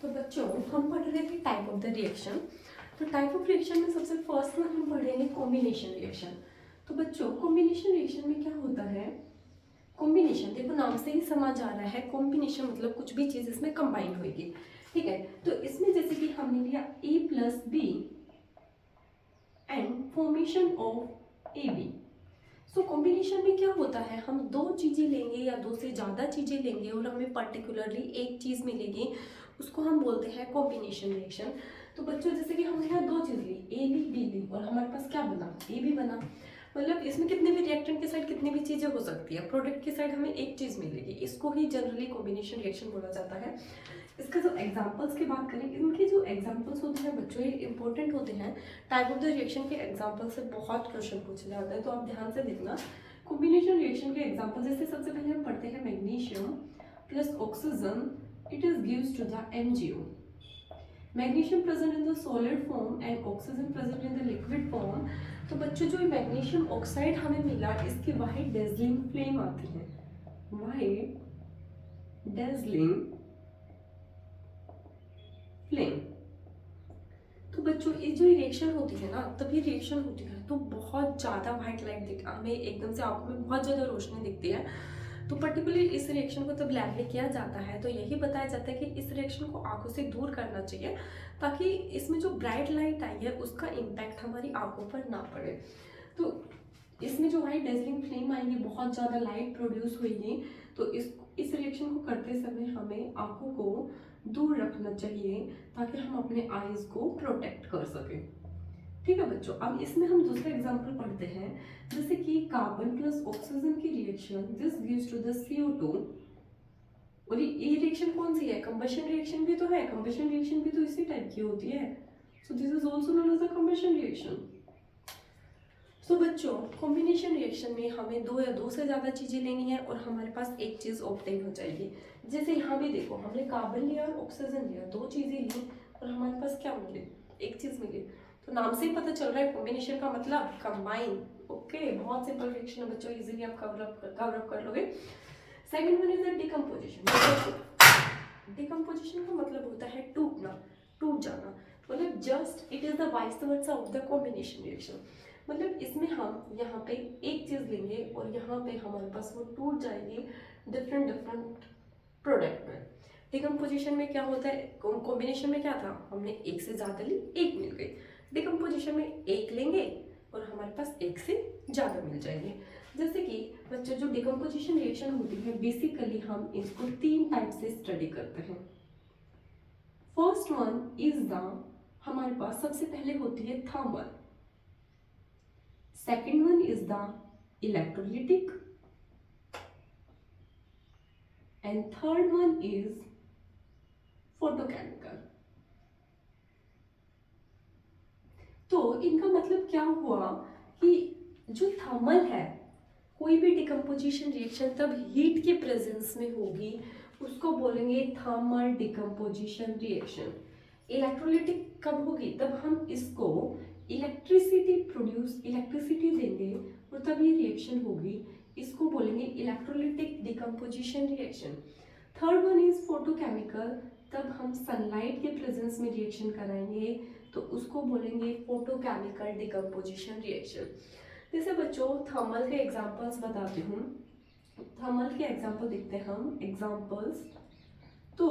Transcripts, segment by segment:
तो बच्चों हम पढ़ रहे थे टाइप ऑफ द रिएक्शन। तो टाइप ऑफ रिएक्शन में सबसे फर्स्ट में हम पढ़ेंगे कॉम्बिनेशन रिएक्शन। तो बच्चों कॉम्बिनेशन रिएक्शन में क्या होता है, कॉम्बिनेशन देखो नाम से ही समझ आ रहा है, कॉम्बिनेशन मतलब कुछ भी चीज़ इसमें कंबाइन होगी। ठीक है, तो इसमें जैसे कि हमने लिया A plus B and formation of A B. So combination में क्या होता है, हम दो चीज़ें लेंगे या दो से ज़्यादा चीज़ें लेंगे और हमें पर्टिकुलरली एक चीज़ मिलेगी, उसको हम बोलते हैं कॉम्बिनेशन रिएक्शन। तो बच्चों जैसे कि हमने यहाँ दो चीज़ ली, ए ली बी ली, और हमारे पास क्या बना, ए बी बना। मतलब इसमें कितने भी रिएक्टेंट के साइड कितनी भी चीज़ें हो सकती है, प्रोडक्ट के साइड हमें एक चीज़ मिलेगी, इसको ही जनरली कॉम्बिनेशन रिएक्शन बोला जाता है। इसका जो एग्जांपल्स की बात करें, इनके जो एग्जांपल्स होते हैं बच्चों ये इंपॉर्टेंट होते हैं। टाइप ऑफ द रिएक्शन के एग्जांपल से बहुत क्वेश्चन पूछे जाते हैं, तो आप ध्यान से देखना। कॉम्बिनेशन रिएक्शन के एग्जांपल जैसे सबसे पहले हम पढ़ते हैं magnesium plus oxygen, it is gives to the MgO। Magnesium present in the solid form and oxygen present in the liquid form. तो बच्चों जो मैग्नीशियम ऑक्साइड हमें मिला, इसकी वाइट डेजलिंग फ्लेम आती है, वाइट डेजलिंग फ्लेम। तो बच्चों ये जो रिएक्शन होती है ना, तब ये रिएक्शन होती है तो बहुत ज़्यादा वाइट लाइट दिख, हमें एकदम से आंखों में बहुत ज़्यादा रोशनी दिखती है। तो पर्टिकुलरली इस रिएक्शन को तब लैब में किया जाता है तो यही बताया जाता है कि इस रिएक्शन को आंखों से दूर करना चाहिए, ताकि इसमें जो ब्राइट लाइट आई है उसका इम्पैक्ट हमारी आंखों पर ना पड़े। तो इसमें जो वाइट डेजलिंग फ्लेम आएंगी, बहुत ज़्यादा लाइट प्रोड्यूस होगी, तो इस रिएक्शन को करते समय हमें आंखों को दूर रखना चाहिए, ताकि हम अपने आईज को प्रोटेक्ट कर सकें। ठीक है बच्चों, अब इसमें हम दूसरा एग्जांपल पढ़ते हैं, जैसे कि कार्बन प्लस ऑक्सीजन की reaction, this gives to the CO2। और ये रिएक्शन कौन सी है, कंबशन रिएक्शन भी तो है, कंबशन रिएक्शन भी तो इसी टाइप की होती है। So this is also known as the combustion reaction. तो बच्चों कॉम्बिनेशन रिएक्शन में हमें दो या दो से ज़्यादा चीज़ें लेनी है और हमारे पास एक चीज़ ऑब्टेन हो जाएगी। जैसे यहाँ भी देखो, हमने कार्बन लिया और ऑक्सीजन लिया, दो चीज़ें ली और हमारे पास क्या मिले, एक चीज़ मिली। तो नाम से ही पता चल रहा है कॉम्बिनेशन का मतलब कंबाइन। ओके, बहुत सिंपल रिएक्शन है बच्चों, इजीली आप कवर अप कर लोगे। Second one is the decomposition. Decomposition का मतलब होता है टूटना, टूट जाना। मतलब just it is the vice versa of the combination reaction. मतलब इसमें हम यहाँ पे एक चीज लेंगे और यहाँ पे हमारे पास वो टूट जाएगी डिफरेंट डिफरेंट प्रोडक्ट में। डिकम्पोजिशन में क्या होता है, कॉम्बिनेशन में क्या था, हमने एक से ज्यादा ली, एक मिल गई। डिकम्पोजिशन में एक लेंगे और हमारे पास एक से ज्यादा मिल जाएंगे। जैसे कि बच्चों जो डिकम्पोजिशन रिएक्शन होती है, बेसिकली हम इसको तीन टाइप से स्टडी करते हैं। फर्स्ट वन इज द, हमारे पास सबसे पहले होती है thermal. Second one is the electrolytic and third one is photochemical. तो इनका मतलब क्या हुआ कि जो थर्मल है, कोई भी डिकम्पोजिशन रिएक्शन तब हीट के प्रेजेंस में होगी, उसको बोलेंगे थर्मल डिकम्पोजिशन रिएक्शन। इलेक्ट्रोलिटिक कब होगी, तब हम इसको इलेक्ट्रिसिटी देंगे और तब ये रिएक्शन होगी, इसको बोलेंगे electrolytic decomposition reaction. Third one is photochemical, तब हम सनलाइट के प्रेजेंस में रिएक्शन कराएंगे तो उसको बोलेंगे फोटोकेमिकल डिकम्पोजिशन रिएक्शन। जैसे बच्चों थर्मल के एग्जांपल्स बताती हूँ। थर्मल के एग्जांपल देखते हैं हम एग्जांपल्स। तो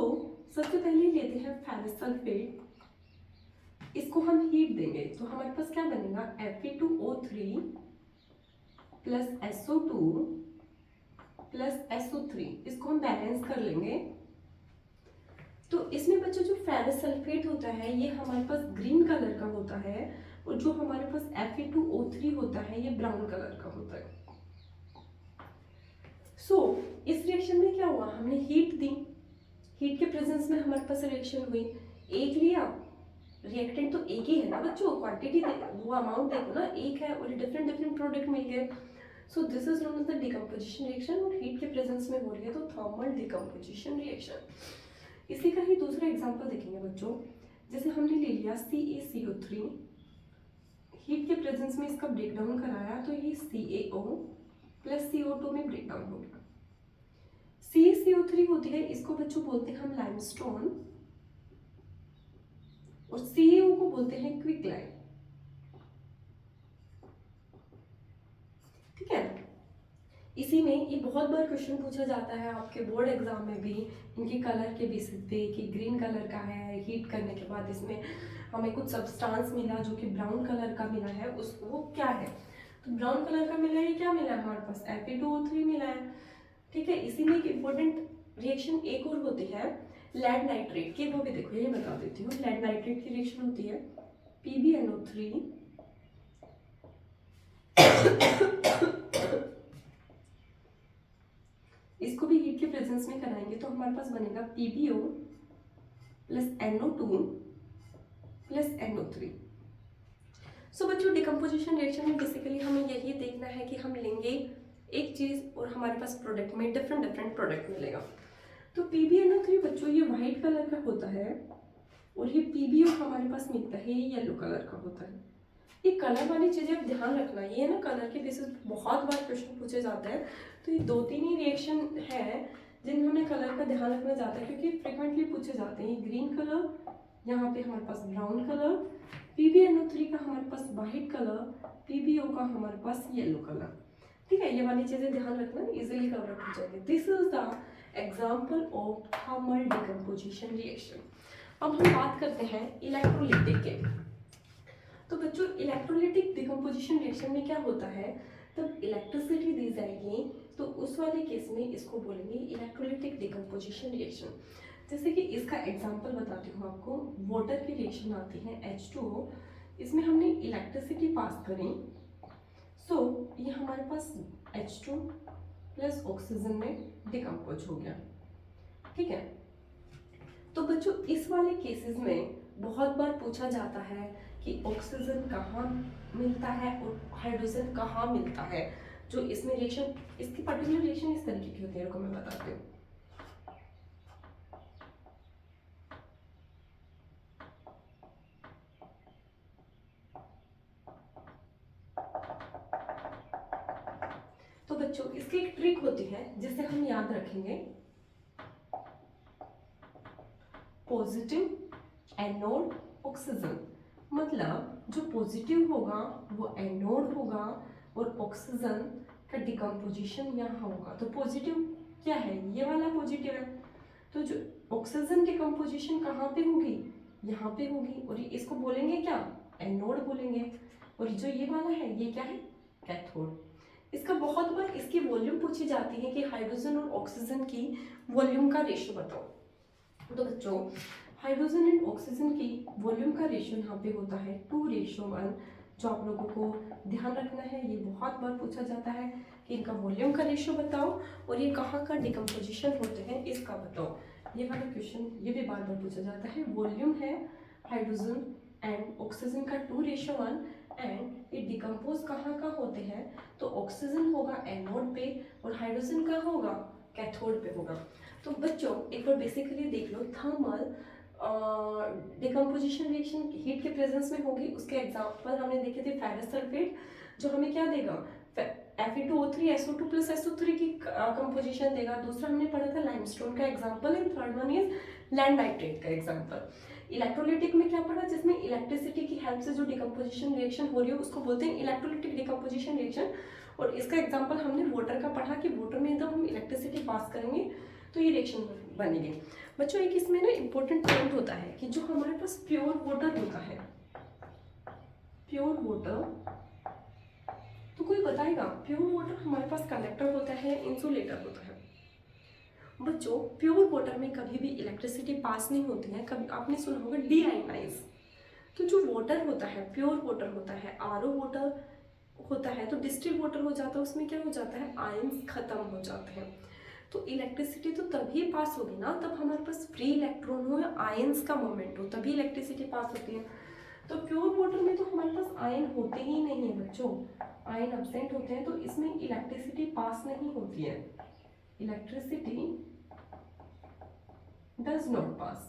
सबसे पहले लेते हैं फेरस सल्फेट, इसको हम हीट देंगे तो हमारे पास क्या बनेगा, Fe2O3 plus SO2 plus SO3, इसको हम बैलेंस कर लेंगे। तो इसमें बच्चों जो फेरस सल्फेट होता है ये हमारे पास ग्रीन कलर का होता है, और जो हमारे पास Fe2O3 होता है ये ब्राउन कलर का होता है। इस रिएक्शन में क्या हुआ, हमने हीट दी, हीट के प्रेजेंस में हमारे पास रिएक्शन हुई, एक लिया, रिएक्टेंट तो एक ही है ना बच्चों, क्वांटिटी वो अमाउंट देखो ना, एक है और डिफरेंट डिफरेंट प्रोडक्ट मिल गए। So this is known as the decomposition reaction, और हीट के प्रेजेंस में हो रही है तो थर्मल डिकम्पोजिशन रिएक्शन। इसी का ही दूसरा एग्जांपल देखेंगे बच्चों, जैसे हमने ले लिया CaCO3, हीट के प्रेजेंस में इसका ब्रेकडाउन कराया तो ये CaO प्लस CO2 में ब्रेकडाउन हो गया। CaCO3 होती है, इसको बच्चों बोलते हैं हम लाइमस्टोन, और CaO को बोलते हैं क्विक लाइन। ठीक है, इसी में ये बहुत बार क्वेश्चन पूछा जाता है आपके बोर्ड एग्जाम में भी, इनके कलर के बेसिस पे कि ग्रीन कलर का है, हीट करने के बाद इसमें हमें कुछ सब्सटेंस मिला जो कि ब्राउन कलर का मिला है, उस वो क्या है। तो ब्राउन कलर का मिला है, क्या मिला है हमारे पास, Fe2O3 मिला है। ठीक है, इसी में एक इम्पोर्टेंट रिएक्शन एक और होती है लेड नाइट्रेट की, वो भी देखो ये बता देती हूँ। लेड नाइट्रेट की रिएक्शन होती है PbNO3 इसको भी हीट के प्रेजेंस में कराएंगे तो हमारे पास बनेगा PbO plus NO2 plus NO3। सो बच्चों, डिकम्पोजिशन रिएक्शन में बेसिकली हमें यही देखना है कि हम लेंगे एक चीज और हमारे पास प्रोडक्ट में डिफरेंट डिफरेंट प्रोडक्ट मिलेगा। तो PbNO3 बच्चों ये व्हाइट कलर का होता है और ये PbO हमारे पास मिलता है ये येलो कलर का होता है। ये कलर वाली चीजें आप ध्यान रखना, ये ना कलर के बेसिस बहुत बार क्वेश्चन पूछे जाते हैं। तो ये 2-3 ही रिएक्शन है जिन हमें कलर का ध्यान रखना चाहता है क्योंकि फ्रिक्वेंटली पूछे जाते हैं। ग्रीन कलर, यहाँ पे हमारे पास ब्राउन कलर, PbNO3 का हमारे पास वाइट कलर, PbO का हमारे पास येलो कलर। ठीक है, ये वाली चीजें ध्यान रखना, इजीली कवर हो जाएगी। This is the example of thermal decomposition reaction. अब हम बात करते हैं इलेक्ट्रोलिटिक के। तो बच्चों, इलेक्ट्रोलिटिक डिकम्पोजिशन रिएक्शन में क्या होता है, तब इलेक्ट्रिसिटी दी जाएगी तो उस वाले केस में इसको बोलेंगे इलेक्ट्रोलिटिक डिकम्पोजिशन रिएक्शन। जैसे कि इसका एग्जांपल बताती हूँ आपको। वाटर की रिएक्शन आती है H2O, इसमें हमने इलेक्ट्रिसिटी पास करी, सो ये हमारे पास H2 प्लस ऑक्सीजन में डिकम्पोज हो गया। ठीक है, तो बच्चों इस वाले केसेस में बहुत बार पूछा जाता है कि ऑक्सीजन कहाँ मिलता है और हाइड्रोजन कहाँ मिलता है। जो इसमें रिएक्शन, इसकी पर्टिकुलर रिएक्शन इस तरीके की होती है, रुको मैं बताती हूँ। तो बच्चों इसकी एक ट्रिक होती है जिसे हम याद रखेंगे। पॉजिटिव एनोड ऑक्सीजन, मतलब जो पॉजिटिव होगा वो एनोड होगा और ऑक्सीजन का डिकम्पोजिशन यहाँ होगा। तो पॉजिटिव क्या है, ये वाला पॉजिटिव है, तो जो ऑक्सीजन डिकम्पोजिशन कहाँ पे होगी, यहाँ पे होगी, और इसको बोलेंगे क्या, एनोड बोलेंगे। और जो ये वाला है ये क्या है, कैथोड। इसका बहुत बार इसकी वॉल्यूम पूछी जाती है कि हाइड्रोजन और ऑक्सीजन की वॉल्यूम का रेशियो बताओ। तो बच्चों, हाइड्रोजन एंड ऑक्सीजन की वॉल्यूम का रेशियो यहाँ पे होता है 2:1, जो आप लोगों को ध्यान रखना है। ये बहुत बार पूछा जाता है कि इनका वॉल्यूम का रेशियो बताओ और ये कहाँ का डिकम्पोजिशन होते हैं इसका बताओ। ये वाला क्वेश्चन ये भी बार बार पूछा जाता है। वॉल्यूम है हाइड्रोजन एंड ऑक्सीजन का 2:1 एंड ये डिकम्पोज कहाँ का होते हैं, तो ऑक्सीजन होगा एनोड पे और हाइड्रोजन का होगा कैथोड पे होगा। तो बच्चों एक बार बेसिकली देख लो, थर्मल डिकम्पोजिशन रिएक्शन हीट के प्रेजेंस में होगी। उसके एग्जांपल हमने देखे थे फेरस सल्फेट, जो हमें क्या देगा, Fe2O3 SO2 प्लस SO3 की कंपोजिशन देगा। दूसरा हमने पढ़ा था लाइमस्टोन का example and third one is land nitrate का एग्जांपल। इलेक्ट्रोलिटिक में क्या पढ़ा, जिसमें इलेक्ट्रिसिटी की हेल्प से जो डिकम्पोजिशन रिएक्शन हो रही है उसको बोलते हैं इलेक्ट्रोलिटिक डिकम्पोजिशन रिएक्शन। और इसका एग्जांपल हमने वाटर का पढ़ा कि वाटर में जब हम इलेक्ट्रिसिटी पास करेंगे तो ये रिएक्शन बनेगी। बच्चों एक इसमें ना इम्पोर्टेंट पॉइंट होता है कि जो हमारे पास प्योर वाटर होता है, प्योर वाटर, तो कोई बताएगा प्योर वाटर हमारे पास कंडक्टर होता है, इंसुलेटर होता है। बच्चों प्योर वाटर में कभी भी इलेक्ट्रिसिटी पास नहीं होती है। कभी आपने सुना होगा डीआयोनाइज। तो जो वाटर होता है, प्योर वाटर होता है, आरओ वाटर होता है, तो डिस्टिल वाटर हो जाता है, उसमें क्या हो जाता है, आयंस खत्म हो जाते हैं। तो इलेक्ट्रिसिटी तो तभी पास होगी ना तब हमारे पास फ्री इलेक्ट्रॉन हो या आयंस का मोमेंट हो, तभी इलेक्ट्रिसिटी पास होती है। तो प्योर वाटर में तो हमारे पास आयन होते ही नहीं है बच्चों, आयन एब्सेंट होते हैं, तो इसमें इलेक्ट्रिसिटी पास नहीं होती है। Electricity does not pass.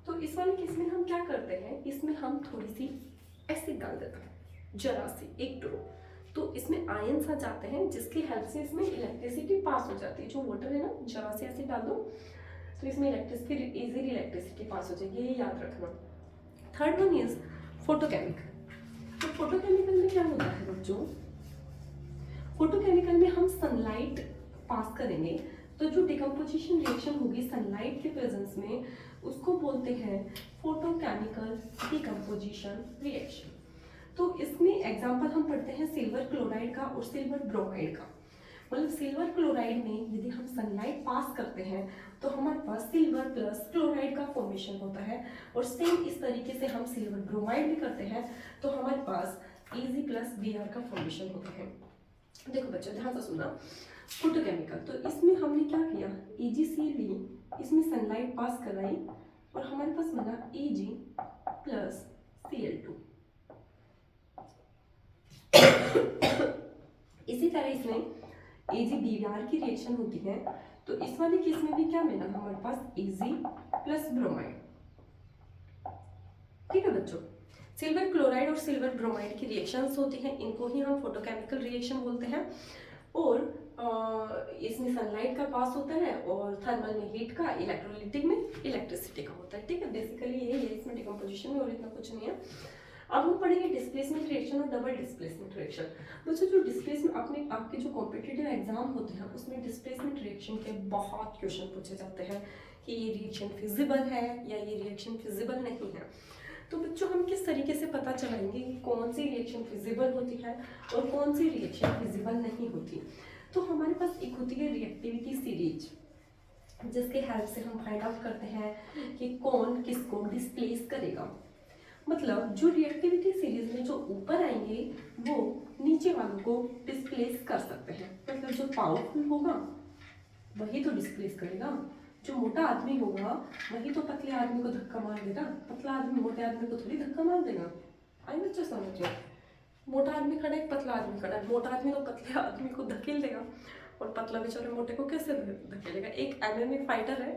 तो इस वाले केस में हम क्या करते हैं, इसमें हम थोड़ी सी एसिड डाल देते हैं, जरा सी, एक ड्रॉप, तो इसमें आयंस आ जाते हैं जिसकी हेल्प से इसमें इलेक्ट्रिसिटी पास हो जाती है। जो वाटर है ना, जरा से एसिड डाल दो तो इसमें इलेक्ट्रिसिटी इजीली इलेक्ट्रिसिटी पास हो जाएगी, ये याद रखना। Third one is photochemical. तो फोटोकेमिकल में क्या होता है बच्चों, फोटोकेमिकल में हम सनलाइट पास करेंगे तो जो डिकम्पोजिशन रिएक्शन होगी सनलाइट के प्रेजेंस में उसको बोलते हैं फोटोकेमिकल डिकम्पोजिशन रिएक्शन। तो इसमें एग्जांपल हम पढ़ते हैं सिल्वर क्लोराइड का और सिल्वर ब्रोमाइड का। मतलब सिल्वर क्लोराइड में यदि हम सनलाइट पास करते हैं तो हमारे पास सिल्वर प्लस क्लोराइड का फॉर्मेशन होता है, और सेम इस तरीके से हम सिल्वर ब्रोमाइड भी करते हैं तो हमारे पास Ag प्लस Br का फॉर्मेशन होता है। देखो बच्चों ध्यान से सुनना, फोटोकेमिकल तो इसमें हमने क्या किया, AgCl ली, इसमें सनलाइट पास कराई और हमारे पास बना Ag प्लस Cl2। इसी तरह इसमें AgBr की रिएक्शन होती है तो इस वाले केस में भी क्या मिला हमारे पास Ag प्लस ब्रोमाइड। ठीक है बच्चों, सिल्वर क्लोराइड और सिल्वर ब्रोमाइड की रिएक्शंस होती हैं, इनको ही हम फोटोकेमिकल रिएक्शन बोलते हैं। और इसमें सनलाइट का पास होता है और थर्मल में हीट का, इलेक्ट्रोलिटिक में इलेक्ट्रिसिटी का होता है। ठीक है, बेसिकली यही है इसमें डिकम्पोजिशन में, और इतना कुछ नहीं है। अब हम पढ़ेंगे डिस्प्लेसमेंट रिएक्शन और डबल डिस्प्लेसमेंट रिएक्शन। बच्चों जो डिस्प्लेसमेंट अपने आपके जो कॉम्पिटिटिव एग्जाम होते हैं उसमें डिस्प्लेसमेंट रिएक्शन के बहुत क्वेश्चन पूछे जाते हैं कि ये रिएक्शन फिजिबल है या ये रिएक्शन फिजिबल नहीं है। तो बच्चों हम किस तरीके से पता चलाएंगे कि कौन सी रिएक्शन फिजिबल होती है और कौन सी रिएक्शन फिजिबल नहीं होती। तो हमारे पास एक होती है रिएक्टिविटी सीरीज, जिसके हेल्प से हम फाइंड आउट करते हैं कि कौन किसको डिस्प्लेस करेगा। मतलब जो रिएक्टिविटी सीरीज में जो ऊपर आएंगे वो नीचे वालों को डिस्प्लेस कर सकते हैं। मतलब जो पावरफुल होगा वही तो डिस्प्लेस करेगा, जो मोटा आदमी होगा वही तो पतले आदमी को धक्का मार देगा, पतला आदमी मोटे आदमी को थोड़ी धक्का मार देगा। आई बच्चों समझो, मोटा आदमी खड़ा है पतला आदमी खड़ा है, मोटा आदमी तो पतले आदमी को धकेल देगा और पतला बेचारे मोटे को कैसे धकेलेगा। एक MMA फाइटर है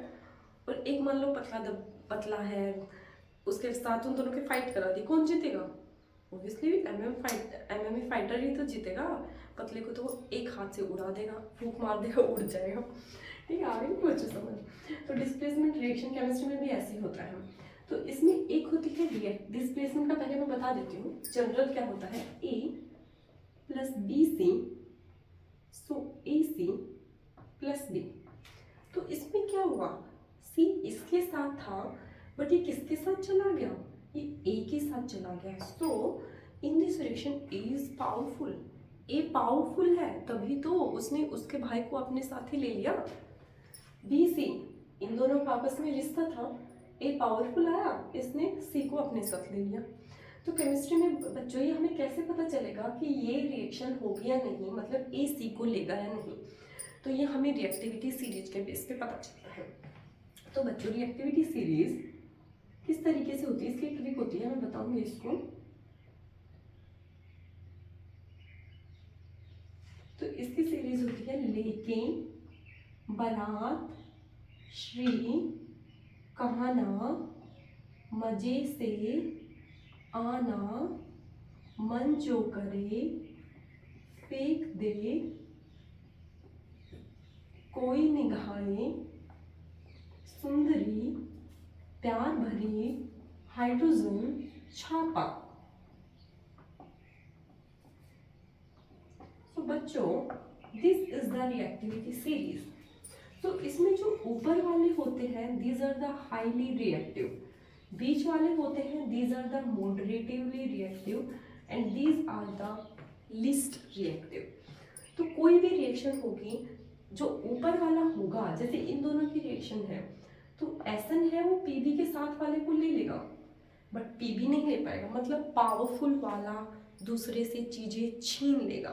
और एक मान लो पतला है, उसके साथ उन दोनों की फाइट करा दी, कौन जीतेगा? ऑब्वियसली MMA फाइटर ही तो जीतेगा। पतले को तो वो एक हाथ से उड़ा देगा, फूंक मार देगा, उड़ जाएगा। ठीक है, आगे नहीं बच्चों समझ। तो डिस्प्लेसमेंट रिएक्शन केमिस्ट्री में भी ऐसे ही होता है। तो इसमें एक होती है डिस्प्लेसमेंट का, पहले मैं बता देती हूँ जनरल क्या होता है, A plus BC so AC plus B। तो इसमें क्या हुआ, C इसके साथ था बट ये किसके साथ चला गया, ये A के साथ चला गया। So in this reaction A is powerful, A powerful है तभी तो उसने उसके भाई को अपने साथ ही ले लिया। BC इन दोनों का आपस में रिश्ता था, A पावरफुल आया, इसने C को अपने साथ ले लिया। तो केमिस्ट्री में बच्चों ये हमें कैसे पता चलेगा कि ये रिएक्शन होगी या नहीं, मतलब A C को लेगा या नहीं, तो ये हमें रिएक्टिविटी सीरीज के बेस पे पता चलता है। तो बच्चों रिएक्टिविटी सीरीज किस तरीके से होती है, इसकी ट्रिक होती है, मैं बताऊंगी इसको। तो इसकी सीरीज होती है लेकिन, बारात, श्री, कहना, मजे से, आना, मन जो करे, फेंक दे, कोई निगाहें, सुंदरी, प्यार भरी, हाइड्रोजन, छापा। तो बच्चों this is the reactivity series. तो इसमें जो ऊपर वाले होते हैं these are the highly reactive, बीच वाले होते हैं these are the moderatively reactive and these are the list reactive. तो कोई भी रिएक्शन होगी जो ऊपर वाला होगा, जैसे इन दोनों की रिएक्शन है तो एसन है वो PB के साथ वाले को ले लेगा बट PB नहीं ले पाएगा, मतलब पावरफुल वाला दूसरे से चीजें छीन लेगा।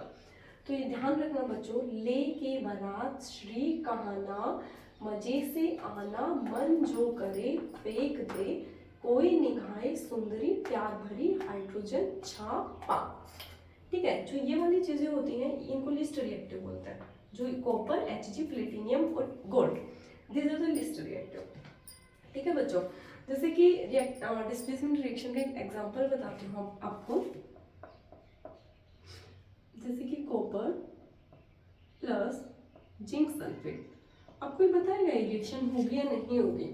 तो ये ध्यान रखना बच्चों, ले के बारात, श्री, कहना, मजे से आना, मन जो करे, फेंक दे, कोई निगाहें, सुंदरी, प्यार भरी, हाइड्रोजन, छापा। ठीक है, जो ये वाली चीजें होती हैं इनको लिस्ट रिएक्टिव बोलते हैं, जो कॉपर, Hg, प्लेटिनियम और gold, this are the list reactive. ठीक है बच्चों, जैसे कि डिस्प्लेसमेंट रिएक्शन का एक एग्जांपल बताती हूँ आपको। जैसे कि कॉपर प्लस जिंक सल्फेट आपको ये बताएगा ये रिएक्शन होगी या नहीं होगी,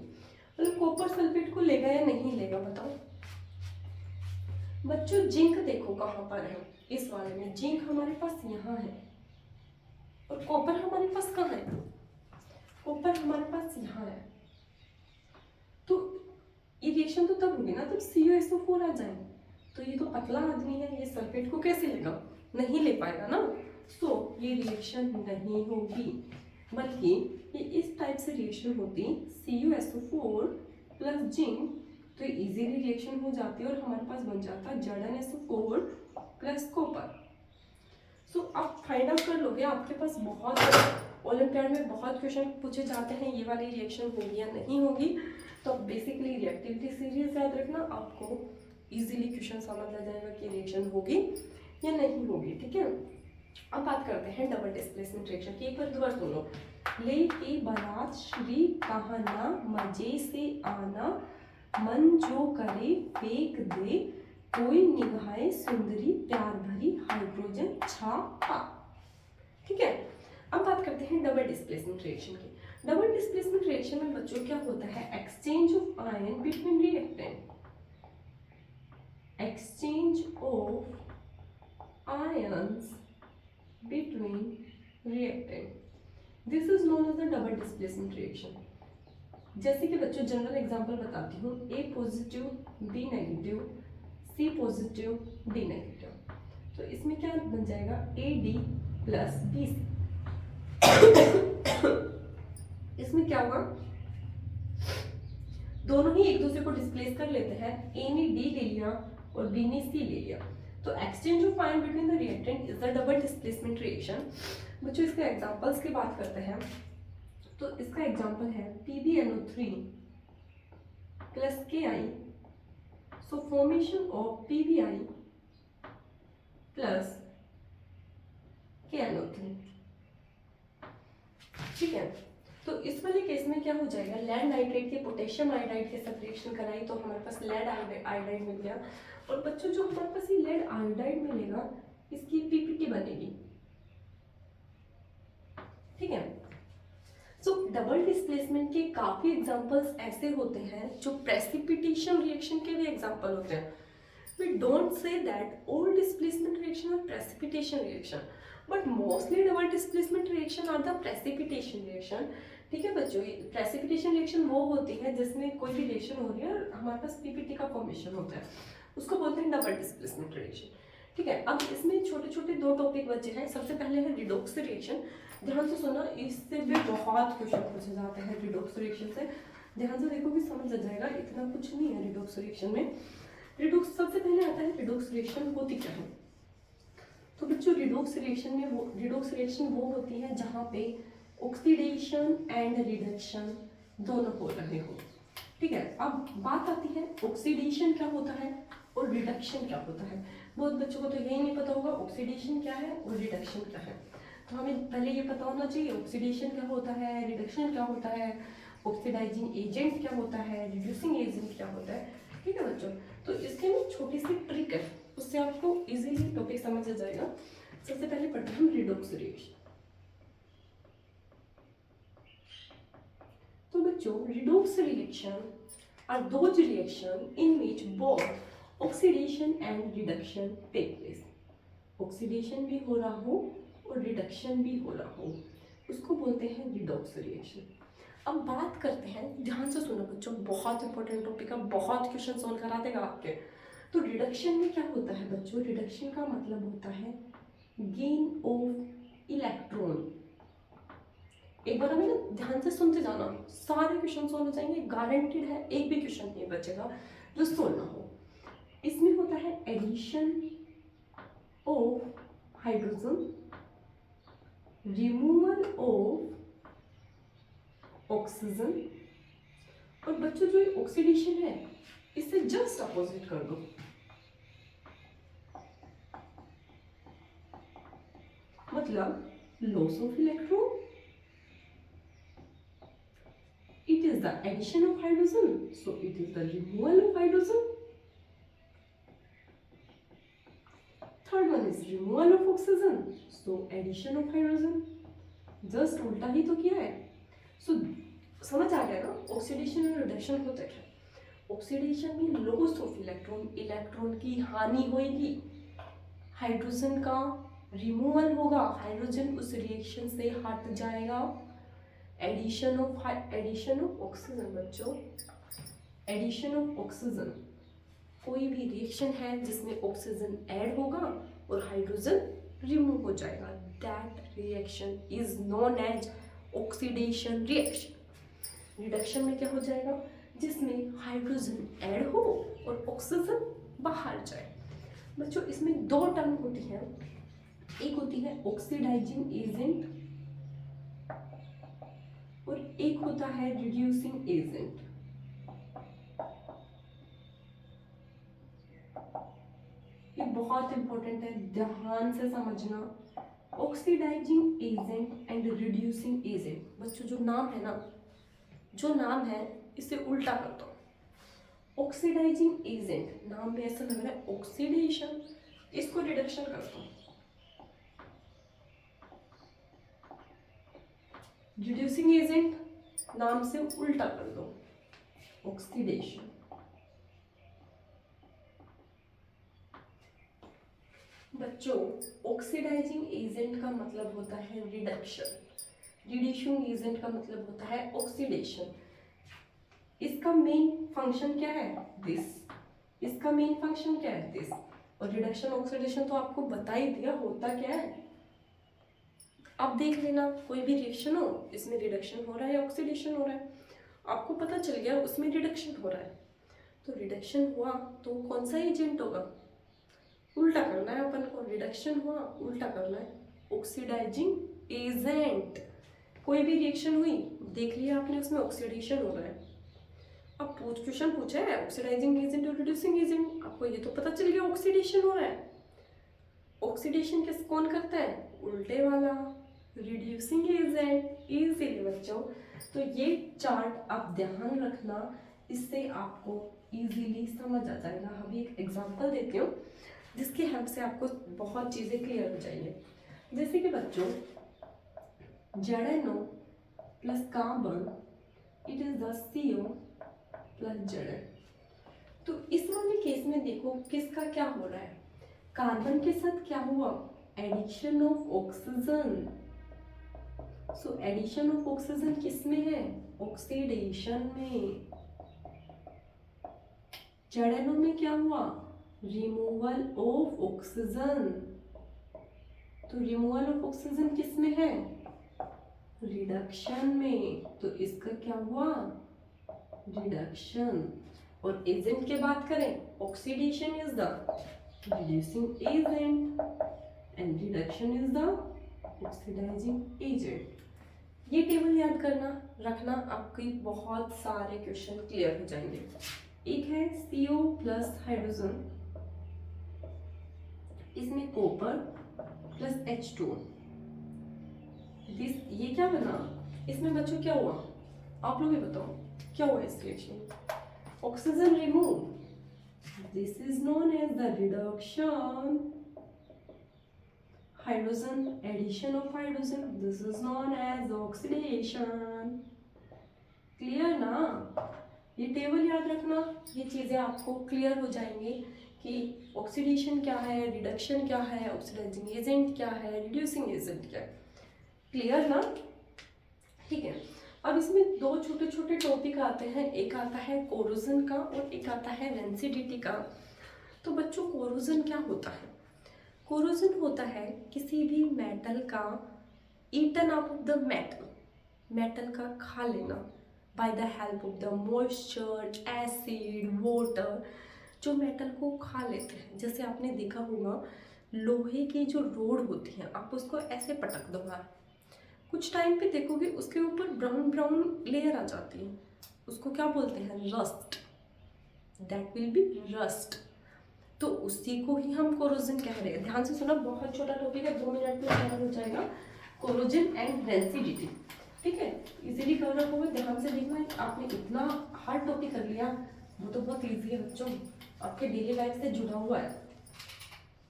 मतलब कॉपर सल्फेट को लेगा या नहीं लेगा, बताओ बच्चों। जिंक देखो कहाँ पर है, इस वाले में जिंक हमारे पास यहाँ है, और कॉपर हमारे पास कहाँ है, कॉपर हमारे पास यहाँ है। तो ये रिएक्शन तो तब होगी ना तब CuSO4 आ जाए। तो ये तो पतला आदमी है, ये सल्फेट को कैसे लेगा, नहीं ले पाएगा ना। सो ये रिएक्शन नहीं होगी, बल्कि ये इस टाइप से रिएक्शन होती CuSO4 प्लस जिंक, तो इजीली रिएक्शन हो जाती है और हमारे पास बन जाता ZnSO4 प्लस कॉपर। सो आप फाइंड आउट कर लोगे, आपके पास बहुत ओलंपियाड में बहुत क्वेश्चन पूछे जाते हैं ये वाली रिएक्शन होगी या नहीं होगी। तो बेसिकली रिएक्टिविटी सीरीज याद रखना, आपको इजीली क्वेश्चन समझ आ जाएगा कि रिएक्शन होगी या नहीं होगी, ठीक है। अब बात करते हैं डबल डिस्प्लेसमेंट रिएक्शन की। एक बार दोबारा सुनो। ले के बारात श्री कहना मजे से आना, मन जो करे फेंक दे, कोई निगाहे सुंदरी प्यार भरी हाइड्रोजन छापा, ठीक है। अब बात करते हैं डबल डिस्प्लेसमेंट रिएक्शन की। डबल डिस्प्लेसमेंट रिएक्शन में बच्चों क्या होता है, exchange of ion between reactant, exchange of ions between reactant, this is known as the double displacement reaction. जैसे कि बच्चों जनरल एग्जांपल बताती हूँ, A positive B negative, C positive D negative, तो इसमें क्या बन जाएगा AD प्लस BC। इसमें क्या होगा, दोनों ही एक दूसरे को डिस्प्लेस कर लेते हैं, A ने D ले लिया और B ने C ले लिया, तो exchange of ion between the reactant is the double displacement reaction. बच्चों इसके एग्जांपल्स की बात करते हैं, तो इसका एग्जांपल है PbNO3 plus Ki, so formation of PbI plus KNO3, ठीक है। तो इस वाले केस में क्या हो जाएगा, लेड नाइट्रेट के पोटेशियम आयोडाइड के साथ रिएक्शन कराई तो हमारे पास लेड आयोडाइड मिल गया, और बच्चों जो हमारे पास ये लेड आयोडाइड मिलेगा इसकी PPT बनेगी, ठीक है। सो डबल डिस्प्लेसमेंट के काफी एग्जांपल्स ऐसे होते हैं जो प्रेसिपिटेशन रिएक्शन के भी एग्जांपल होते हैं। We don't say that all displacement reaction are precipitation reaction, but mostly double displacement reaction are the precipitation reaction, ठीक है बच्चों। प्रेसिपिटेशन रिएक्शन वो होती है जिसमें कोई भी रिएक्शन हो रही है और हमारे पास PPT का फॉर्मेशन होता है, उसको बोलते हैं डबल डिस्प्लेसमेंट रिएक्शन, ठीक है। अब इसमें छोटे छोटे दो टॉपिक बचे हैं। सबसे पहले है रिडॉक्स रिएक्शन, ध्यान से सुना, इससे भी बहुत क्वेश्चन पूछे जाते हैं रिडॉक्स रिएक्शन से, ध्यान से देखोगे समझ आ जाएगा, इतना कुछ नहीं है रिडॉक्स रिएक्शन में। रिडॉक्स सबसे पहले आता है रिडॉक्स रिएक्शन होती क्या है, तो बच्चों रिडॉक्स रिएक्शन में रिडॉक्स रिएक्शन वो होती है जहाँ पे ऑक्सीडेशन एंड रिडक्शन दोनों हो रहे हो, ठीक है। अब बात आती है ऑक्सीडेशन क्या होता है और रिडक्शन क्या होता है। बहुत बच्चों को तो यही नहीं पता होगा ऑक्सीडेशन क्या है और रिडक्शन क्या है, तो हमें पहले ये पता होना चाहिए ऑक्सीडेशन क्या होता है, रिडक्शन क्या होता है, ऑक्सीडाइजिंग एजेंट क्या होता है, रिड्यूसिंग एजेंट क्या होता है, ठीक है बच्चों। तो इसके में छोटी सी ट्रिक है, उससे आपको इजीली टॉपिक समझ आ जाएगा। सबसे पहले पढ़ते हैं हम रिडॉक्स रिएक्शन। तो बच्चों redox reaction are those reaction in which both oxidation and reduction take place, oxidation भी हो रहा हो और रिडक्शन भी हो रहा हो, उसको बोलते हैं रिडॉक्स रिएक्शन। अब बात करते हैं, ध्यान से सुनो बच्चों, बहुत इंपॉर्टेंट टॉपिक है, बहुत क्वेश्चन सॉल्व करा देगा आपके। तो रिडक्शन में क्या होता है बच्चों, रिडक्शन का मतलब होता है गेन ऑफ इलेक्ट्रॉन। एक बार हमें ना ध्यान से सुनते जाना, सारे क्वेश्चन सॉल्व हो जाएंगे, गारंटेड है, एक भी क्वेश्चन नहीं बचेगा जो सॉल्व ना हो। इसमें होता है addition of hydrogen, removal of oxygen, और बच्चों जो ऑक्सीडेशन है इससे जस्ट अपोजिट कर दो, मतलब loss of electron, it is the addition of hydrogen, so it is the removal of hydrogen. Third one is removal of oxygen, so addition of hydrogen, just उल्टा ही तो किया है। सो समझ आ गया ना ऑक्सीडेशन और रिडक्शन होता है। ऑक्सीडेशन में लॉस ऑफ इलेक्ट्रॉन, इलेक्ट्रॉन की हानि होगी, हाइड्रोजन का रिमूवल होगा, हाइड्रोजन उस रिएक्शन से हट जाएगा। एडिशन ऑफ ऑक्सीजन बच्चों, एडिशन ऑफ ऑक्सीजन, कोई भी रिएक्शन है जिसमें ऑक्सीजन ऐड होगा और हाइड्रोजन रिमूव हो जाएगा, that reaction is known as oxidation reaction. Reduction में क्या हो जाएगा, जिसमें हाइड्रोजन ऐड हो और ऑक्सीजन बाहर जाए। बच्चों इसमें दो टर्म होती हैं, एक होती है ऑक्सीडाइजिंग एजेंट और एक होता है रिड्यूसिंग एजेंट। ये बहुत इंपॉर्टेंट है, ध्यान से समझना। Oxidising agent and reducing agent. बच्चों जो नाम है ना, जो नाम है इसे उल्टा कर दो। ऑक्सीडाइजिंग एजेंट, नाम में ऐसा लग रहा है ऑक्सीडेशन, इसको रिडक्शन कर दो। रिड्यूसिंग एजेंट, नाम से उल्टा कर दो, ऑक्सीडेशन। बच्चों ऑक्सीडाइजिंग एजेंट का मतलब होता है रिडक्शन, रिड्यूसिंग एजेंट का मतलब होता है ऑक्सीडेशन। इसका मेन फंक्शन क्या है, दिस, इसका मेन फंक्शन क्या है, दिस। और रिडक्शन ऑक्सीडेशन तो आपको बता ही दिया होता क्या है। आप देख लेना, कोई भी रिएक्शन हो, इसमें रिडक्शन हो रहा है, ऑक्सीडेशन हो रहा है, आपको पता चल गया उसमें रिडक्शन हो रहा है। तो रिडक्शन हुआ तो कौन सा एजेंट होगा, उल्टा करना है अपन को। रिडक्शन हुआ, उल्टा करना है, ऑक्सीडाइजिंग एजेंट। कोई भी रिएक्शन हुई, देख लिया आपने, उसमें ऑक्सीडेशन हो रहा है। अब क्वेश्चन पूछा है ऑक्सीडाइजिंग एजेंट और रिड्यूसिंग एजेंट, आपको ये तो पता चल गया ऑक्सीडेशन हो रहा है। ऑक्सीडेशन किस कौन करता है, उल्टे वाला, रिड्यूसिंग एजेंट। इजीली बच्चों, तो ये चार्ट आप ध्यान रखना, इससे आपको इजीली समझ आ जाएगा। अभी एक एग्जांपल देती हूँ जिसकी हेल्प से आपको बहुत चीज़ें क्लियर हो जाएंगी। जैसे कि बच्चों ZnO plus carbon, it is the CO plus Zn। तो इस वाले केस में देखो किसका क्या हो रहा है, कार्बन के साथ क्या हुआ, addition of oxygen. So addition of oxygen किस में है, ऑक्सीडेशन में। ZnO में क्या हुआ, रिमूवल ऑफ ऑक्सीजन। तो रिमूवल ऑफ ऑक्सीजन किस में है, रिडक्शन में। तो इसका क्या हुआ, रिडक्शन। और एजेंट की बात करें, oxidation is the reducing agent and reduction is the oxidising agent. ये टेबल याद करना रखना, आपके बहुत सारे क्वेश्चन क्लियर हो जाएंगे। एक है CO प्लस हाइड्रोजन, इसमें कॉपर प्लस H2। ये क्या बना, इसमें बच्चों क्या हुआ, आप लोग ही बताओ क्या हुआ इस रिएक्शन में, oxygen remove, this is known as the reduction. Hydrogen, addition of hydrogen, this is known as oxidation. Clear ना, ये टेबल याद रखना, ये चीज़ें आपको क्लियर हो जाएंगी कि ऑक्सीडेशन क्या है, रिडक्शन क्या है, ऑक्सीडाइजिंग एजेंट क्या है, रिड्यूसिंग एजेंट क्या है। क्लियर ना, ठीक है। अब इसमें दो छोटे छोटे टॉपिक आते हैं, एक आता है कोरोजन का और एक आता है रेंसिडिटी का। तो बच्चों कोरोजन क्या होता है, कोरोजन होता है किसी भी मेटल का eaten up of the metal, metal का खा लेना by the help of the moisture, acid, water, जो मेटल को खा लेते हैं। जैसे आपने देखा होगा लोहे की जो रोड होती है, आप उसको ऐसे पटक दो बार, कुछ टाइम पे देखोगे उसके ऊपर ब्राउन ब्राउन लेयर आ जाती है, उसको क्या बोलते हैं, rust, that will be rust. तो उसी को ही हम कोरोजन कह रहे हैं। ध्यान से सुना, बहुत छोटा टॉपिक है, 2 मिनट में कवर हो जाएगा, कोरोजन एंड रेंसिडिटी। ठीक है, इजीली कवर अप होगा, ध्यान से देखना। आपने इतना हार्ड टॉपिक कर लिया, वो तो बहुत इजी है बच्चों, आपके डेली लाइफ से जुड़ा हुआ है।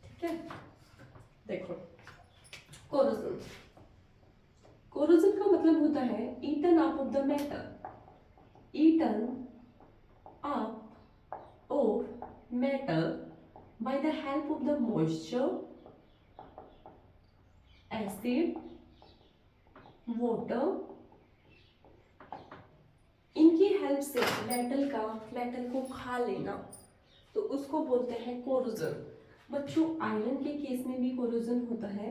ठीक है, देखो कोरोजन, कोरोजन का मतलब होता है eaten up of the metal, eaten up of metal by the help of the moisture, acid, water, इनकी हेल्प से मेटल को खा लेना, तो उसको बोलते हैं कोरोजन। बच्चों आयरन के केस में भी कोरोजन होता है,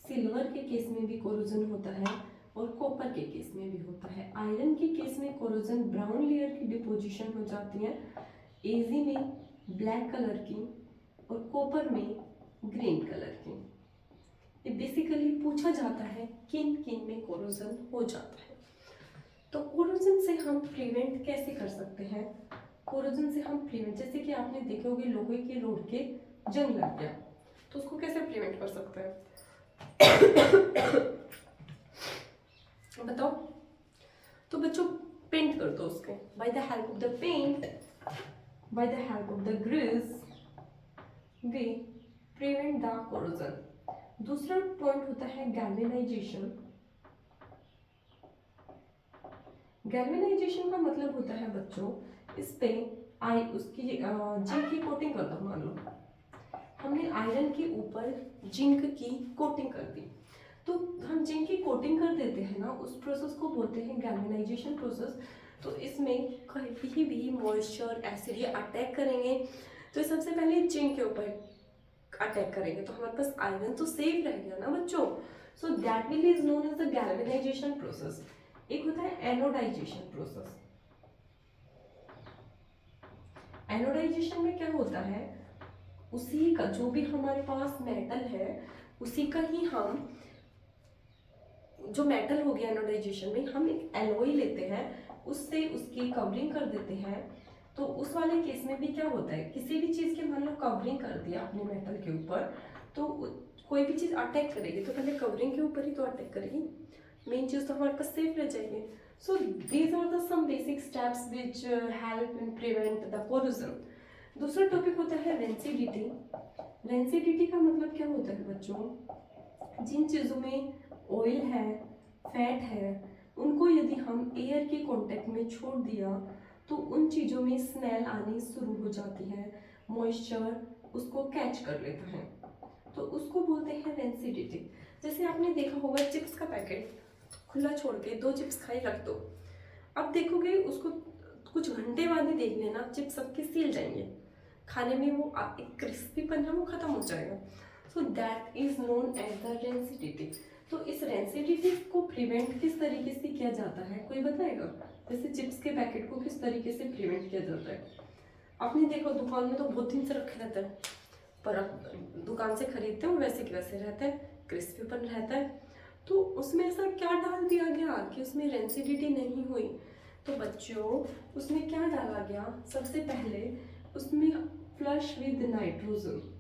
सिल्वर के केस में भी कोरोजन होता है और कॉपर के केस में भी होता है। आयरन के केस में कोरोजन ब्राउन लेयर की डिपोजिशन हो जाती है, एजी में ब्लैक कलर की और कॉपर में ग्रीन कलर की। ये बेसिकली पूछा जाता है किन किन में कोरोजन हो जाता है। तो कोरोजन से हम प्रिवेंट कैसे कर सकते हैं? कोरोजन से हम प्रिवेंट, जैसे कि आपने देखे होंगे लोहे के रोड के जंग लग गया, तो उसको कैसे प्रिवेंट कर सकते हैं? बताओ। तो बच्चों पेंट कर दो उसके, by the help of the paint, by the help of the grease we prevent the corrosion. दूसरा पॉइंट होता है गैल्वेनाइजेशन। गैल्वेनाइजेशन का मतलब होता है बच्चों, इस पे उसकी जिंक की कोटिंग कर दो। मान लो हमने आयरन के ऊपर जिंक की कोटिंग कर दी, तो हम जिंक की कोटिंग कर देते हैं ना, उस प्रोसेस को बोलते हैं गैल्वेनाइजेशन प्रोसेस। तो इसमें कहीं भी मॉइस्चर एसिड ये अटैक करेंगे, तो सबसे पहले जिंक के ऊपर अटैक करेंगे, तो हमारे पास आयरन तो सेफ रह गया ना बच्चों। So that will is known as the galvanisation process. एक होता है एनोडाइजेशन प्रोसेस। एनोडाइजेशन में क्या होता है, उसी का जो भी हमारे पास मेटल है उसी का ही हम, जो मेटल हो गया एनोडाइजेशन में, हम एक एलॉय लेते हैं, उससे उसकी कवरिंग कर देते हैं। तो उस वाले केस में भी क्या होता है, किसी भी चीज़ के मान लो कवरिंग कर दिया अपने मेटल के ऊपर, तो कोई भी चीज़ अटैक करेगी तो पहले कवरिंग के ऊपर ही तो अटैक करेगी, मेन चीज़ तो हमारे पास सेफ रह जाएगी। So these are the some basic steps which help in prevent the corrosion. दूसरा टॉपिक होता है रेंसिडिटी। रेंसिडिटी का मतलब क्या होता है बच्चों, जिन चीज़ों में ऑयल है, फैट है, उनको यदि हम एयर के कांटेक्ट में छोड़ दिया तो उन चीज़ों में स्मेल आनी शुरू हो जाती है, मॉइस्चर उसको कैच कर लेता है, तो उसको बोलते हैं रेंसिडिटी। जैसे आपने देखा होगा चिप्स का पैकेट खुला छोड़ के 2 चिप्स खाई रख दो, अब देखोगे उसको कुछ घंटे बाद ही देख लेना चिप्स सबके सील जाएंगे, खाने में वो एक क्रिस्पीपन है वो खत्म हो जाएगा। So that is known as the rancidity. तो इस रेंसिडिटी को प्रिवेंट किस तरीके से किया जाता है, कोई बताएगा? जैसे चिप्स के पैकेट को किस तरीके से प्रिवेंट किया जाता है? आपने देखो दुकान में तो बहुत दिन से रखे रहते हैं, पर आप दुकान से खरीदते हो वैसे के वैसे रहते हैं, क्रिस्पीपन रहता है, तो उसमें ऐसा क्या डाल दिया गया कि उसमें रेंसिडिटी नहीं हुई? तो बच्चों उसमें क्या डाला गया, सबसे पहले उसमें फ्लश विद नाइट्रोजन।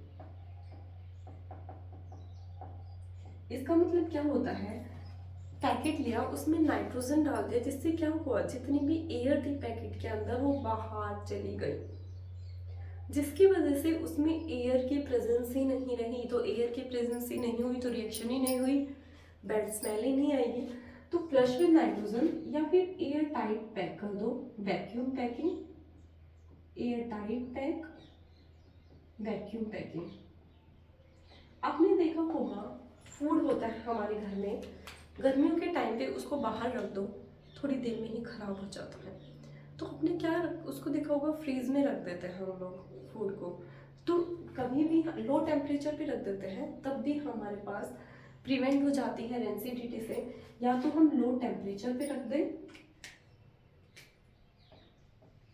इसका मतलब क्या होता है, पैकेट लिया उसमें नाइट्रोजन डाल दिया, जिससे क्या हुआ, जितनी भी एयर थी पैकेट के अंदर वो बाहर चली गई, जिसकी वजह से उसमें एयर की प्रेजेंस ही नहीं रही। तो एयर की प्रेजेंस ही नहीं हुई तो रिएक्शन ही नहीं हुई, बैड स्मेल ही नहीं आएगी। तो फ्लश विद नाइट्रोजन या फिर एयर टाइट पैक कर दो, vacuum packing, air tight pack, vacuum packing. आपने देखा होगा फूड होता है हमारे घर में, गर्मियों के टाइम पे उसको बाहर रख दो, थोड़ी देर में ही खराब हो जाता है, तो अपने क्या उसको देखा होगा फ्रीज में रख देते हैं हम लोग फूड को, तो कभी भी लो टेम्परेचर पे रख देते हैं, तब भी हमारे पास प्रिवेंट हो जाती है रेंसिडिटी से। या तो हम लो टेम्परेचर पे रख दें,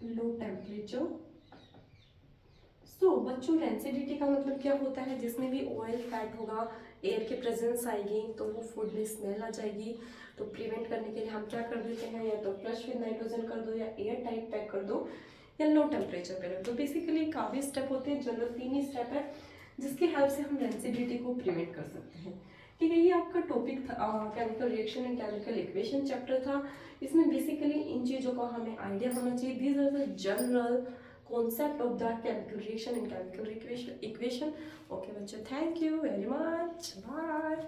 लो टेम्परेचर। सो बच्चों रेंसिडिटी का मतलब क्या होता है, जिसमें भी ऑयल फैट होगा, एयर की प्रेजेंस आएगी तो वो फूड में स्मेल आ जाएगी। तो प्रिवेंट करने के लिए हम क्या कर देते हैं, या तो फ्लश विद नाइट्रोजन कर दो, या एयर टाइट पैक कर दो, या लो टेम्परेचर पे रख दो। बेसिकली काफ़ी स्टेप होते हैं, जनरल 3 ही स्टेप है जिसकी हेल्प से हम रेंसिडिटी को प्रिवेंट कर सकते हैं। ठीक है, ये आपका टॉपिक था chemical reaction and chemical equation chapter था। इसमें बेसिकली इन चीज़ों का हमें आइडिया होना चाहिए। These are the general concept of the chemical reaction and chemical equation. Okay, bachcho, thank you very much. Bye.